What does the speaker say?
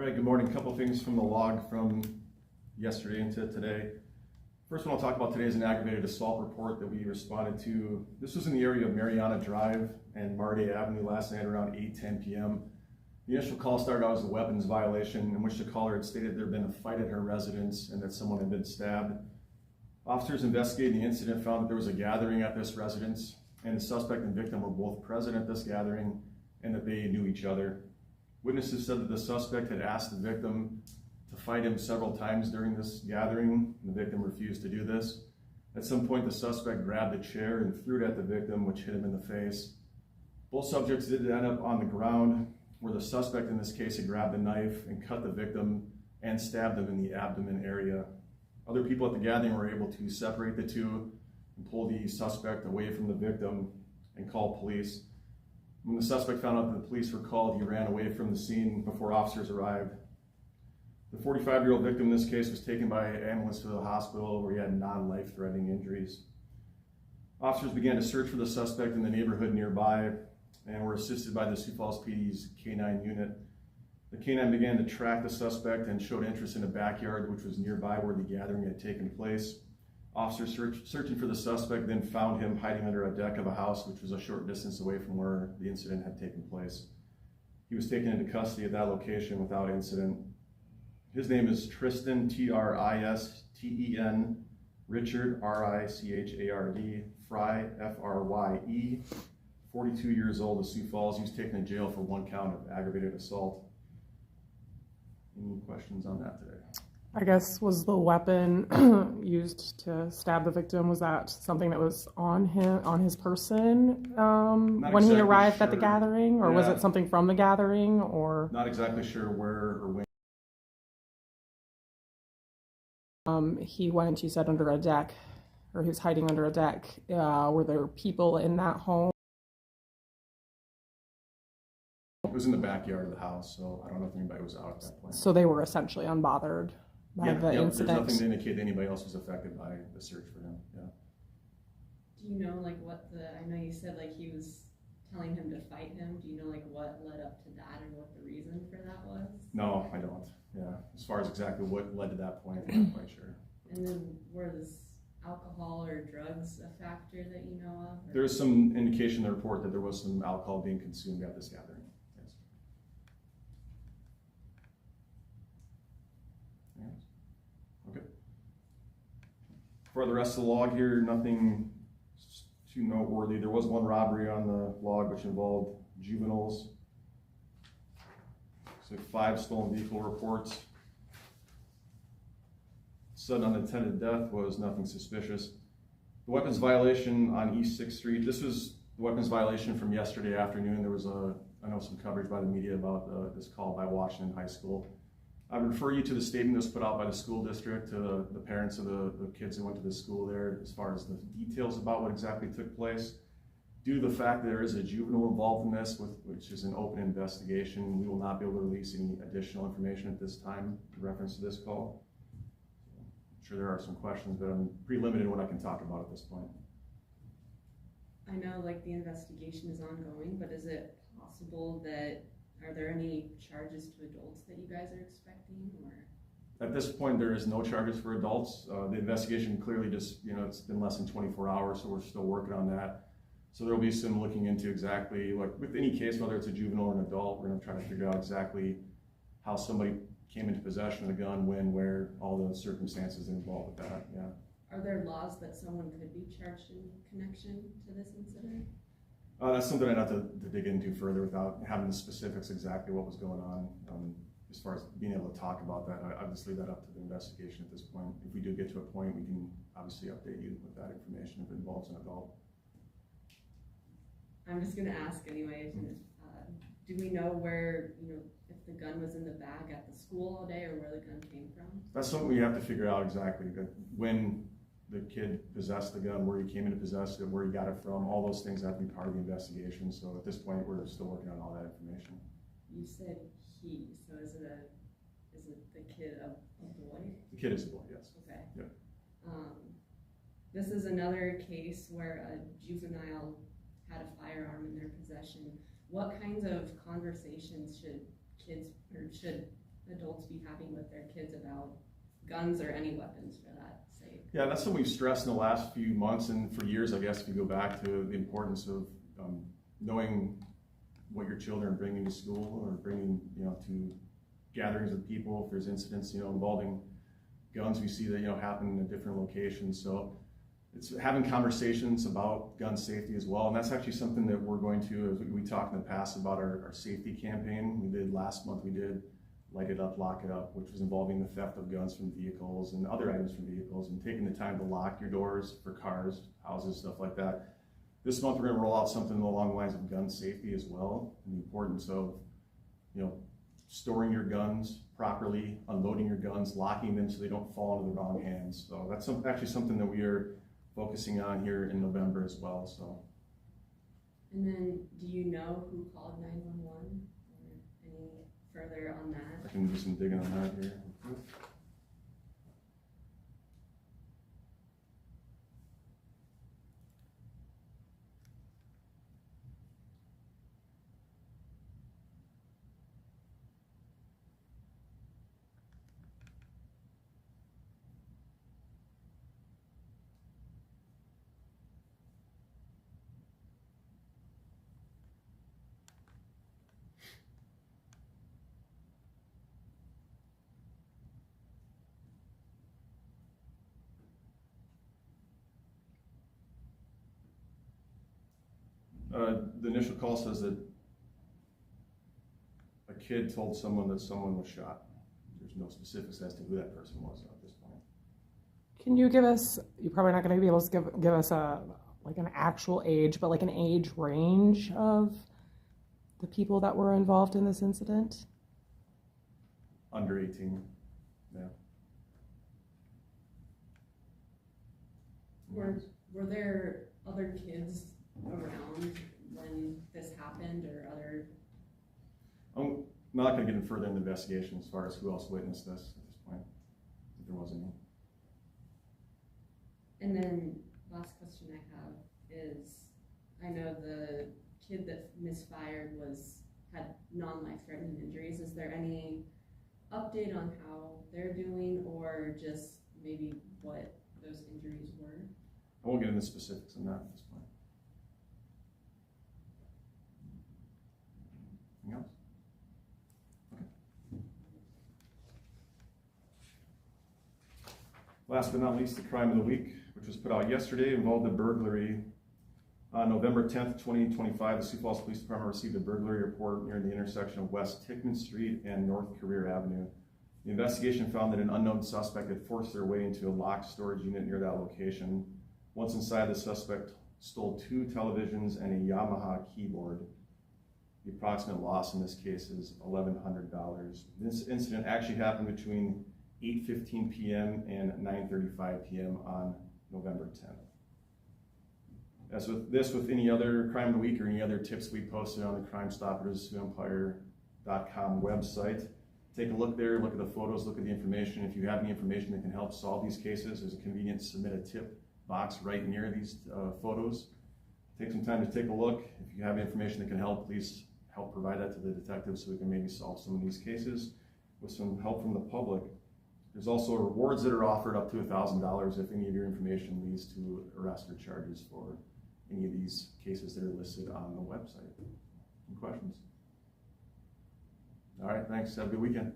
All right, good morning. A couple things from the log from yesterday into today. First one I'll talk about today is an aggravated assault report that we responded to. This was in the area of Mariana Drive and Marday Avenue last night around 8:10 p.m. The initial call started out as a weapons violation in which the caller had stated there had been a fight at her residence and that someone had been stabbed. Officers investigating the incident found that there was a gathering at this residence and the suspect and victim were both present at this gathering and that they knew each other. Witnesses said that the suspect had asked the victim to fight him several times during this gathering. The victim refused to do this. At some point, the suspect grabbed a chair and threw it at the victim, which hit him in the face. Both subjects did end up on the ground, where the suspect in this case had grabbed a knife and cut the victim and stabbed him in the abdomen area. Other people at the gathering were able to separate the two and pull the suspect away from the victim and call police. When the suspect found out that the police were called, he ran away from the scene before officers arrived. The 45-year-old victim in this case was taken by ambulance to the hospital where he had non-life-threatening injuries. Officers began to search for the suspect in the neighborhood nearby and were assisted by the Sioux Falls PD's K-9 unit. The K-9 began to track the suspect and showed interest in a backyard which was nearby where the gathering had taken place. Officers searching for the suspect then found him hiding under a deck of a house which was a short distance away from where the incident had taken place. He was taken into custody at that location without incident. His name is Tristan, T-R-I-S-T-E-N, Richard, R-I-C-H-A-R-D, Fry, F-R-Y-E, 42 years old of Sioux Falls. He was taken to jail for one count of aggravated assault. Any questions on that today? I guess, was the weapon used to stab the victim, was that something that was on his person when he arrived at the gathering? Or was it something from the gathering? Or not exactly sure where or when. He went, you said, under a deck, or he was hiding under a deck. Were there people in that home? It was in the backyard of the house, so I don't know if anybody was out at that point. So they were essentially unbothered by the incident. There's nothing to indicate that anybody else was affected by the search for him. Yeah. Do you know like I know you said like he was telling him to fight him. Do you know like what led up to that and what the reason for that was? No, I don't. Yeah. As far as exactly what led to that point, I'm not quite sure. And then was alcohol or drugs a factor that you know of? Or? There's some indication in the report that there was some alcohol being consumed at this gathering. Okay. For the rest of the log here, nothing too noteworthy. There was one robbery on the log which involved juveniles. So 5 stolen vehicle reports. Sudden unintended death was nothing suspicious. The weapons violation on East 6th Street. This was the weapons violation from yesterday afternoon. There was I know some coverage by the media about this call by Washington High School. I would refer you to the statement that was put out by the school district to the parents of the kids who went to the school there as far as the details about what exactly took place. Due to the fact that there is a juvenile involved in this, which is an open investigation, we will not be able to release any additional information at this time in reference to this call. I'm sure there are some questions, but I'm pretty limited in what I can talk about at this point. I know like the investigation is ongoing, but is it possible that are there any charges to adults that you guys are expecting, or? At this point, there is no charges for adults. The investigation clearly just, it's been less than 24 hours, so we're still working on that. So there will be some looking into exactly, like with any case, whether it's a juvenile or an adult, we're going to try to figure out exactly how somebody came into possession of the gun, when, where, all the circumstances involved with that, yeah. Are there laws that someone could be charged in connection to this incident? That's something I'd have to dig into further without having the specifics exactly what was going on. As far as being able to talk about that, I'll just leave that up to the investigation at this point. If we do get to a point, we can obviously update you with that information if it involves an adult. I'm just going to ask anyway. Do we know where, if the gun was in the bag at the school all day or where the gun came from? That's something we have to figure out exactly. When the kid possessed the gun, where he came in to possess it, where he got it from, all those things have to be part of the investigation. So at this point, we're still working on all that information. You said he, so is it the kid a boy? The kid is a boy, yes. Okay. Yep. This is another case where a juvenile had a firearm in their possession. What kinds of conversations should adults be having with their kids about guns or any weapons for that sake? Yeah, that's what we've stressed in the last few months and for years, I guess, if you go back to the importance of knowing what your children are bringing to school or bringing, to gatherings of people. If there's incidents, involving guns, we see that, happen in different locations. So it's having conversations about gun safety as well. And that's actually something that we're going to, as we talked in the past about our safety campaign. We did last month, we did Light It Up, Lock It Up, which was involving the theft of guns from vehicles and other items from vehicles and taking the time to lock your doors for cars, houses, stuff like that. This month, we're going to roll out something along the lines of gun safety as well, and the importance of, storing your guns properly, unloading your guns, locking them so they don't fall into the wrong hands. So that's actually something that we are focusing on here in November as well. So. And then, do you know who called 911 or any further on that? I can do some digging on that here. The initial call says that a kid told someone that someone was shot. There's no specifics as to who that person was at this point. Can you give us, you're probably not going to be able to give us an actual age, but like an age range of the people that were involved in this incident? Under 18, yeah. Were there other kids around when this happened or other? I'm not going to get in further in the investigation as far as who else witnessed this at this point, if there was any. And then last question I have is, I know the kid that misfired had non-life-threatening injuries. Is there any update on how they're doing or just maybe what those injuries were? I won't get into specifics on that at this point. Anything else? Okay. Last but not least, the crime of the week, which was put out yesterday, involved a burglary. On November 10th, 2025, the Sioux Falls Police Department received a burglary report near the intersection of West Tickman Street and North Career Avenue. The investigation found that an unknown suspect had forced their way into a locked storage unit near that location. Once inside, the suspect stole 2 televisions and a Yamaha keyboard. The approximate loss in this case is $1,100. This incident actually happened between 8:15 p.m. and 9:35 p.m. on November 10th. As with any other crime of the week or any other tips we posted on the CrimeStoppers.com website, take a look there, look at the photos, look at the information. If you have any information that can help solve these cases, there's a convenient submit a tip box right near these photos. Take some time to take a look. If you have information that can help, please help provide that to the detectives so we can maybe solve some of these cases with some help from the public. There's also rewards that are offered up to $1,000 if any of your information leads to arrest or charges for any of these cases that are listed on the website. Any questions? All right, thanks. Have a good weekend.